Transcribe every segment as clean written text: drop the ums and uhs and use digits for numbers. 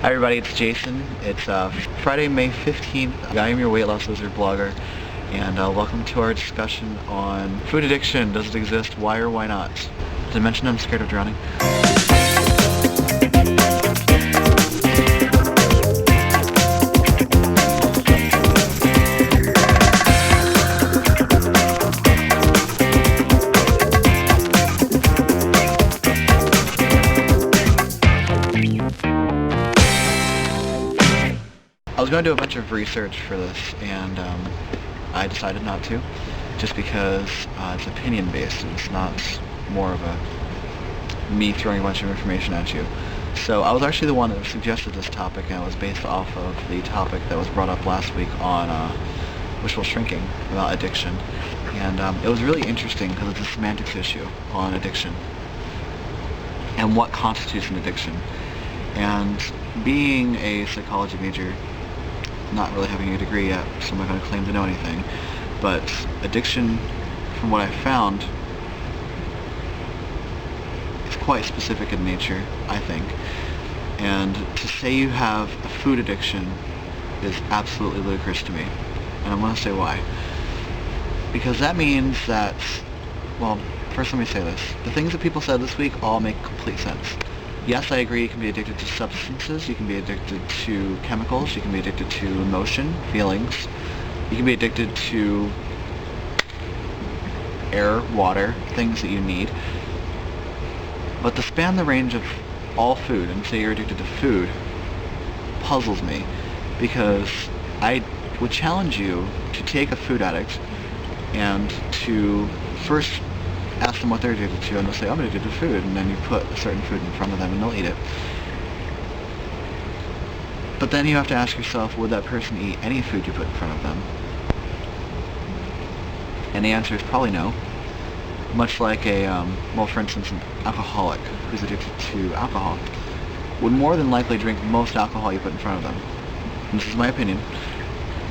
Hi everybody, it's Jason. It's Friday, May 15th. I am your weight loss wizard blogger, and welcome to our discussion on food addiction. Does it exist? Why or why not? Did I mention I'm scared of drowning? I was going to do a bunch of research for this, and I decided not to, just because it's opinion-based, and it's not more of me throwing a bunch of information at you. So I was actually the one that suggested this topic, and it was based off of the topic that was brought up last week on wishful shrinking about addiction. And it was really interesting because it's a semantics issue on addiction and what constitutes an addiction. And being a psychology major, not really having a degree yet, so I'm not going to claim to know anything, but addiction, from what I found, is quite specific in nature, I think. And to say you have a food addiction is absolutely ludicrous to me, and I'm going to say why. Because that means that, well, first let me say this. The things that people said this week all make complete sense. Yes, I agree, you can be addicted to substances, you can be addicted to chemicals, you can be addicted to emotion, feelings, you can be addicted to air, water, things that you need. But to span the range of all food and say you're addicted to food puzzles me, because I would challenge you to take a food addict and to first ask them what they're addicted to, and they'll say, I'm addicted to food, and then you put a certain food in front of them and they'll eat it. But then you have to ask yourself, would that person eat any food you put in front of them? And the answer is probably no. Much like well, for instance, an alcoholic who's addicted to alcohol would more than likely drink most alcohol you put in front of them. And this is my opinion.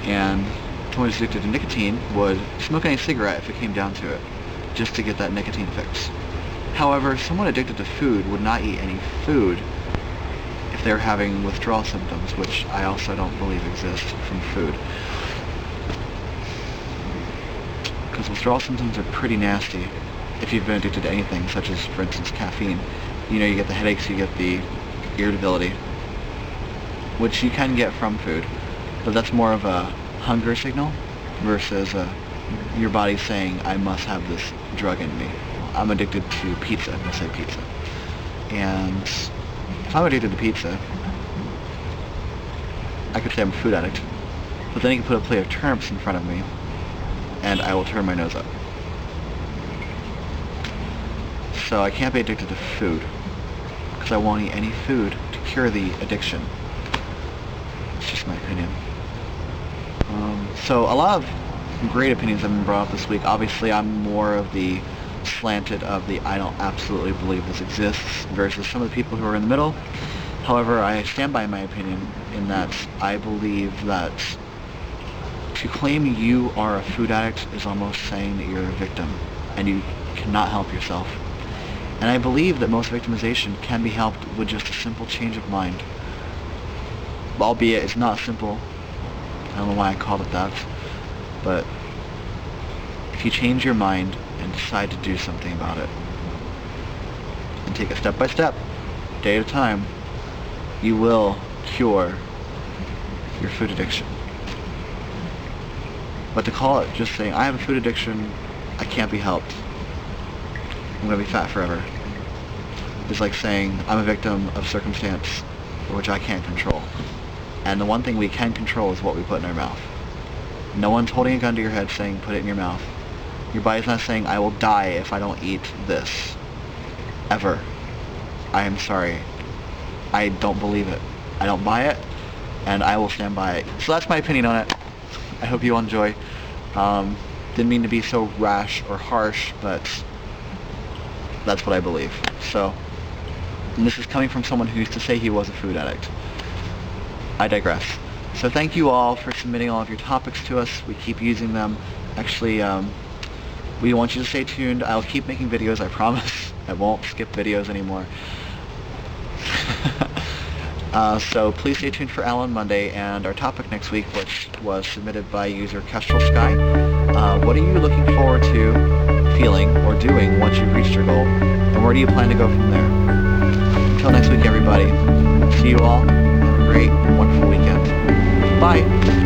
And someone who's addicted to nicotine would smoke any cigarette if it came down to it, just to get that nicotine fix. However, someone addicted to food would not eat any food if they're having withdrawal symptoms, which I also don't believe exist from food. Because withdrawal symptoms are pretty nasty if you've been addicted to anything, such as, for instance, caffeine. You know, you get the headaches, you get the irritability, which you can get from food, but that's more of a hunger signal versus your body saying, I must have this drug in me. I'm addicted to pizza, I'm going to say pizza. And if I'm addicted to pizza, I could say I'm a food addict, but then you can put a plate of turnips in front of me, and I will turn my nose up. So I can't be addicted to food, because I won't eat any food to cure the addiction. It's just my opinion. So a lot of great opinions have been brought up this week. Obviously, I'm more of the slanted of the I don't absolutely believe this exists versus some of the people who are in the middle. However, I stand by my opinion in that I believe that to claim you are a food addict is almost saying that you're a victim and you cannot help yourself. And I believe that most victimization can be helped with just a simple change of mind. Albeit it's not simple. I don't know why I called it that. But if you change your mind and decide to do something about it, and take it step by step, day at a time, you will cure your food addiction. But to call it just saying, I have a food addiction, I can't be helped, I'm going to be fat forever, is like saying, I'm a victim of circumstance which I can't control. And the one thing we can control is what we put in our mouth. No one's holding a gun to your head saying, put it in your mouth. Your body's not saying, I will die if I don't eat this. Ever. I am sorry. I don't believe it. I don't buy it, and I will stand by it. So that's my opinion on it. I hope you all enjoy. Didn't mean to be so rash or harsh, but that's what I believe. So, and this is coming from someone who used to say he was a food addict. I digress. So thank you all for submitting all of your topics to us. We keep using them. Actually, we want you to stay tuned. I'll keep making videos, I promise. I won't skip videos anymore. So please stay tuned for Al on Monday, and our topic next week, which was submitted by user Kestrel Sky. What are you looking forward to feeling or doing once you've reached your goal, and where do you plan to go from there? Until next week, everybody, see you all. Have a great and wonderful weekend. Bye!